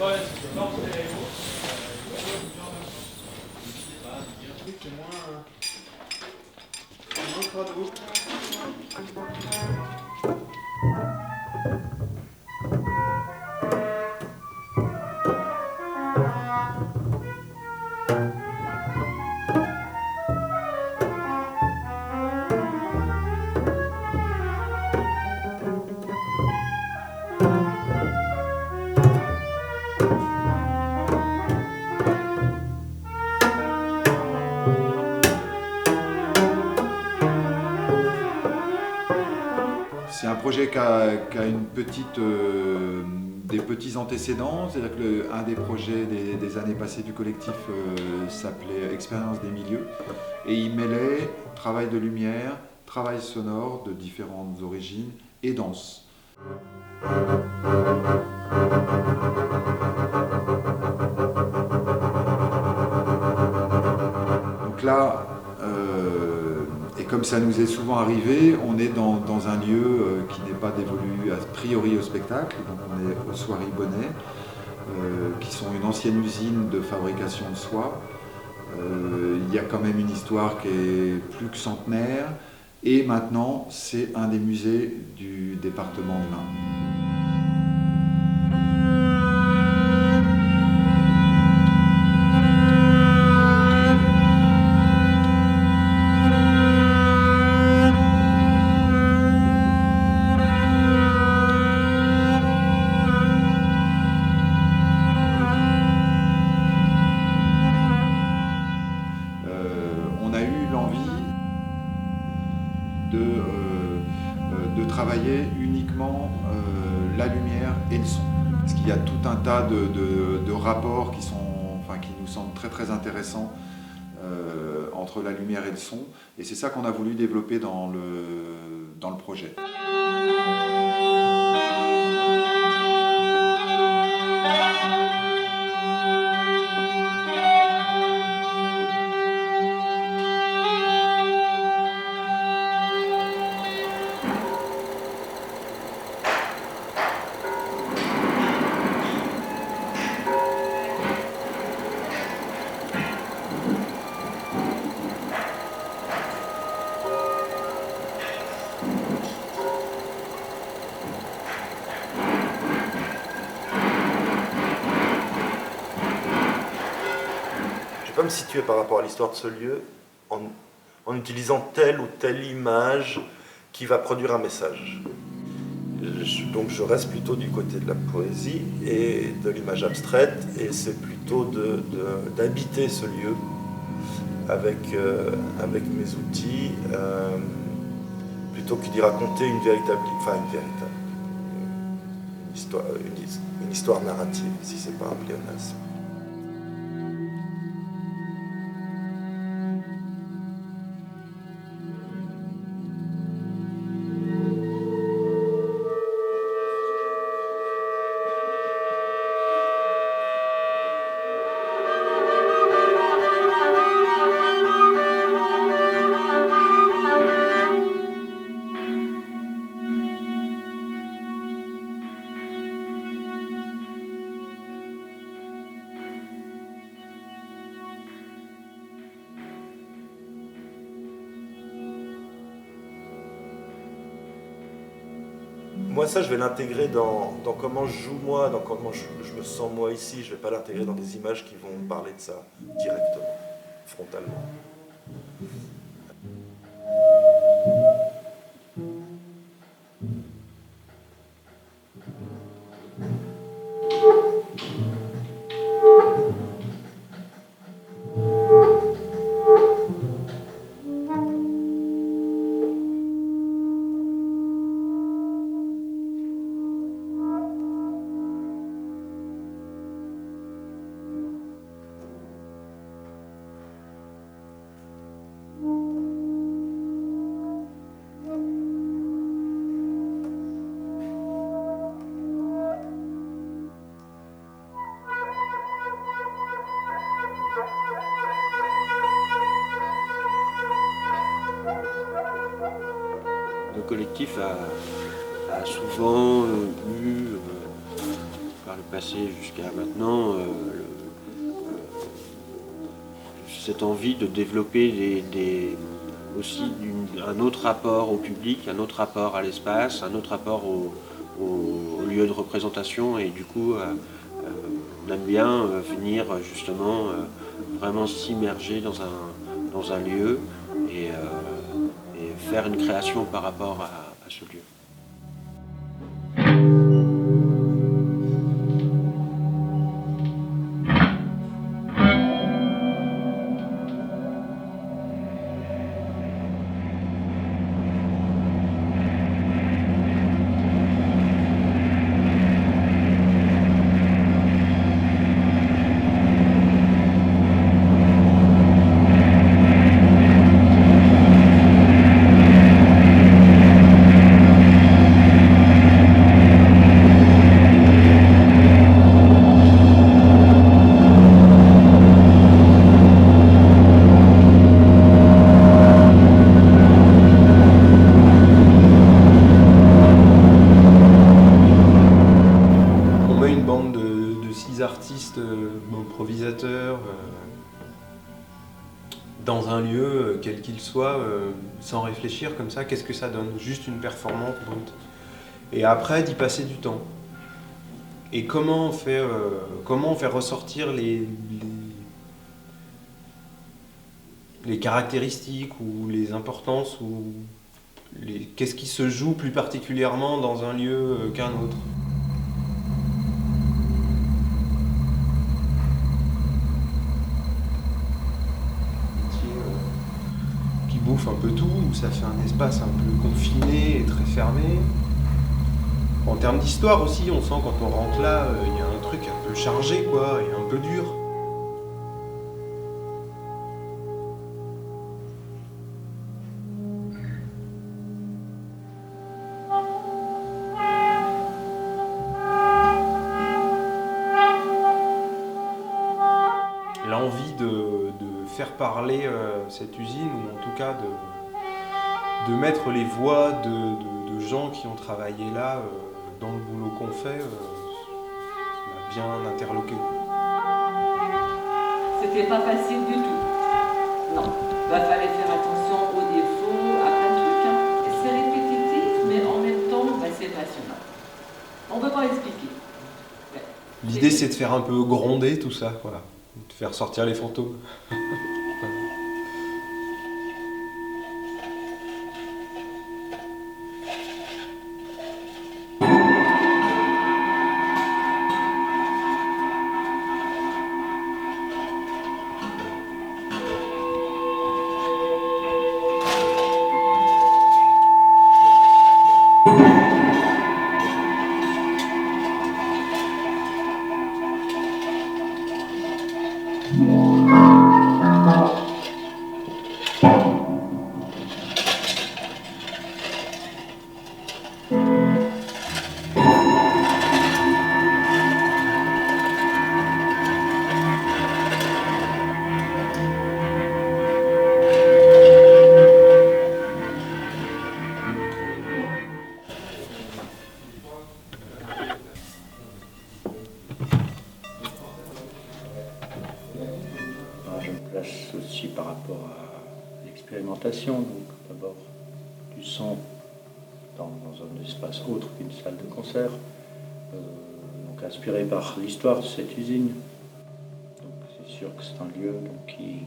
C'est moins crado. C'est un projet qui a une petite, des petits antécédents, c'est-à-dire qu'un des projets des années passées du collectif s'appelait Expérience des milieux, et il mêlait travail de lumière, travail sonore de différentes origines et danse. Donc là, et comme ça nous est souvent arrivé, on est dans un lieu qui n'est pas dévolu a priori au spectacle, donc on est aux Soieries Bonnet, qui sont une ancienne usine de fabrication de soie. Il y a quand même une histoire qui est plus que centenaire, et maintenant c'est un des musées du département de l'Ain. On a eu l'envie de travailler uniquement la lumière et le son. Parce qu'il y a tout un tas de rapports qui nous semblent très très intéressants entre la lumière et le son. Et c'est ça qu'on a voulu développer dans le projet. Je ne vais pas me situer par rapport à l'histoire de ce lieu en utilisant telle ou telle image qui va produire un message. Donc je reste plutôt du côté de la poésie et de l'image abstraite, et c'est plutôt d'habiter ce lieu avec mes outils, plutôt que d'y raconter une histoire narrative, si c'est pas un pléonasme. Moi, ça, je vais l'intégrer dans comment je joue moi, dans comment je me sens moi ici. Je ne vais pas l'intégrer dans des images qui vont me parler de ça directement, frontalement. Le collectif a souvent eu par le passé jusqu'à maintenant, cette envie de développer aussi un autre rapport au public, un autre rapport à l'espace, un autre rapport au lieu de représentation, et du coup on aime bien venir justement vraiment s'immerger dans un lieu et faire une création par rapport à ce lieu. Improvisateurs dans un lieu, quel qu'il soit, sans réfléchir comme ça, qu'est-ce que ça donne? Juste une performance brute. Et après, d'y passer du temps. Et comment on fait ressortir les caractéristiques ou les importances ou qu'est-ce qui se joue plus particulièrement dans un lieu qu'un autre? Bouffe un peu tout, où ça fait un espace un peu confiné et très fermé. En termes d'histoire aussi, on sent quand on rentre là, il y a un truc un peu chargé quoi, et un peu dur. L'envie de faire parler cette usine, ou en tout cas de mettre les voix de gens qui ont travaillé là dans le boulot qu'on fait, ça m'a bien interloqué. C'était pas facile du tout. Non, fallait faire attention aux défauts, à plein de trucs. Hein. C'est répétitif, mais en même temps, c'est passionnant. On ne peut pas expliquer. Ouais. L'idée, c'est de faire un peu gronder tout ça, voilà. De faire sortir les fantômes. Aussi par rapport à l'expérimentation, donc d'abord du son dans un espace autre qu'une salle de concert, donc inspiré par l'histoire de cette usine. Donc c'est sûr que c'est un lieu donc, qui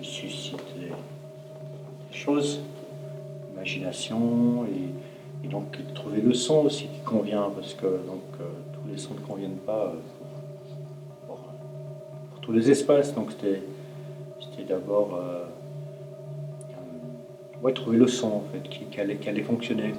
suscite des choses, l'imagination et donc trouver le son aussi qui convient, parce que donc, tous les sons ne conviennent pas pour tous les espaces, donc c'était d'abord trouver le son en fait, qui allait fonctionner.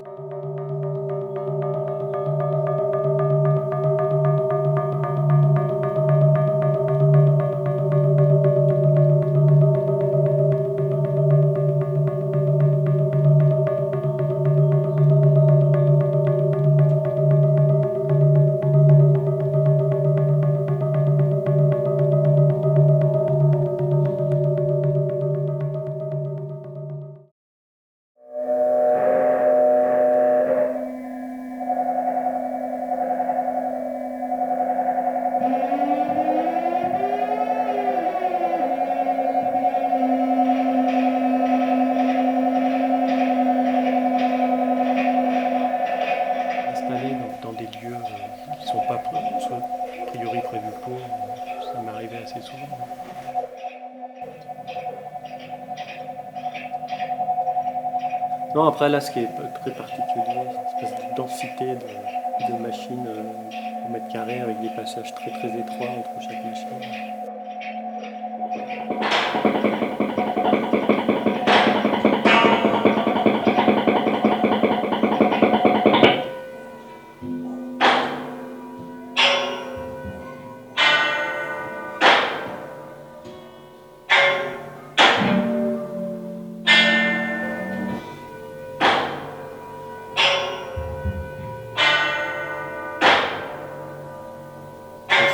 Non, après là, ce qui est très particulier, c'est une espèce de densité de machines au mètre carré avec des passages très très étroits entre chaque machine.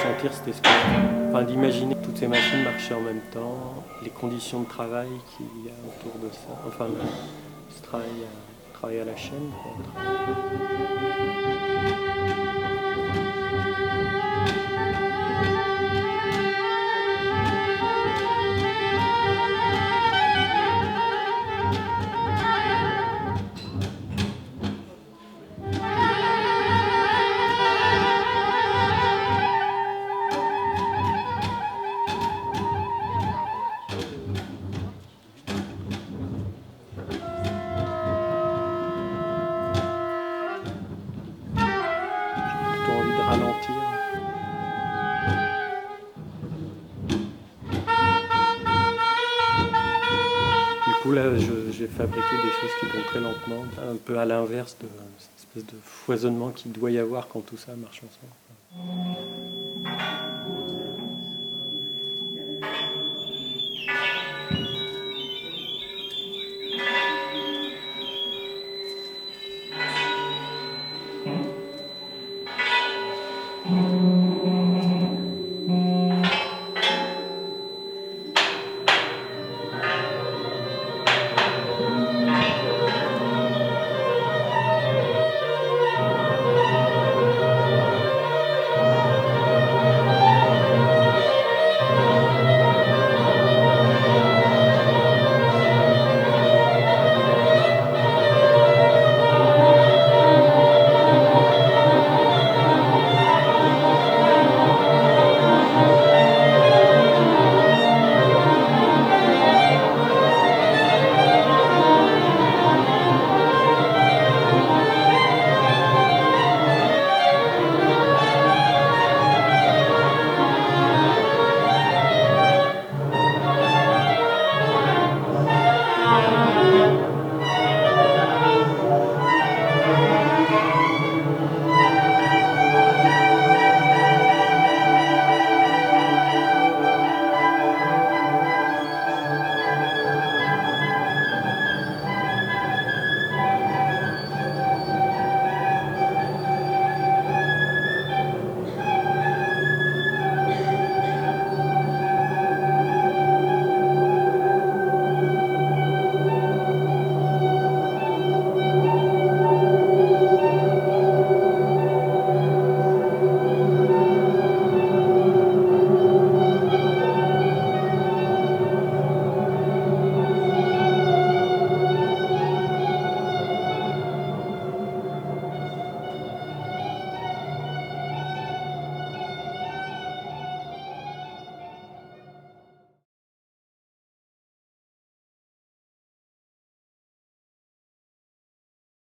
Sentir cette espèce d'imaginer que toutes ces machines marchaient en même temps, les conditions de travail qu'il y a autour de ça, enfin ce travail à la chaîne. Envie de ralentir. Du coup là j'ai fabriqué des choses qui vont très lentement, un peu à l'inverse de cette espèce de foisonnement qu'il doit y avoir quand tout ça marche ensemble.